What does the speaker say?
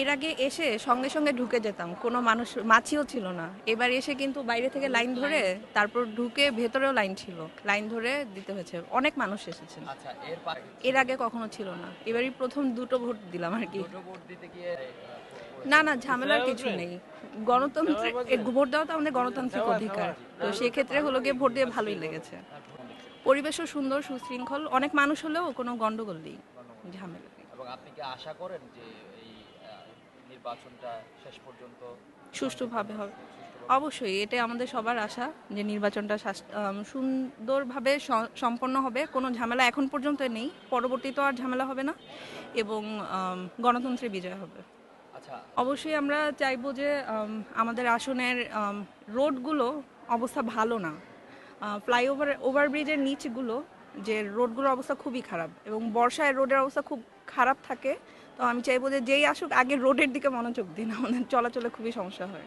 এর আগে এসে সঙ্গে সঙ্গে ঢুকে যেতাম, কোনো মানুষ মাছিও ছিল না। এবার এসে কিন্তু বাইরে থেকে লাইন ধরে তারপর ঢুকে ভেতরেও লাইন ছিল, লাইন ধরে দিতে হয়েছে। অনেক মানুষ এসেছেন, আচ্ছা, এর পরে এর আগে কখনো ছিল না। এবারই প্রথম দুটো ভোট দিলাম আর কি। দুটো ভোট দিতে গিয়ে না না, ঝামেলার কিছু নেই। গণতন্ত্রে ভোট দেওয়া তো আমাদের গণতান্ত্রিক অধিকার, তো সেক্ষেত্রে হলো গিয়ে ভোট দিয়ে ভালোই লেগেছে। পরিবেশও সুন্দর, সুশৃঙ্খল, অনেক মানুষ হলেও কোনো গন্ডগোল নেই, ঝামেলা নেই। এবং আপনি কি আশা করেন যে এই নির্বাচনটা শেষ পর্যন্ত সুষ্ঠুভাবে হবে, সুষ্ঠুভাবে অবশ্যই এটাই আমাদের সবার আশা, যে নির্বাচনটা সুন্দরভাবে সম্পন্ন হবে, কোনো ঝামেলা এখন পর্যন্ত নেই, পরবর্তীতে আর ঝামেলা হবে না, এবং গণতন্ত্রের বিজয় হবে। আচ্ছা, অবশ্যই আমরা চাইবো যে আমাদের আসনের রোডগুলো অবস্থা ভালো না, ওভারব্রিজের নিচগুলো, যে রোডগুলোর অবস্থা খুবই খারাপ, এবং বর্ষায় রোডের অবস্থা খুব খারাপ থাকে। তো আমি চাইবো যে যেই আসুক আগে রোডের দিকে মনোযোগ দিন, আমাদের চলাচলে খুবই সমস্যা হয়।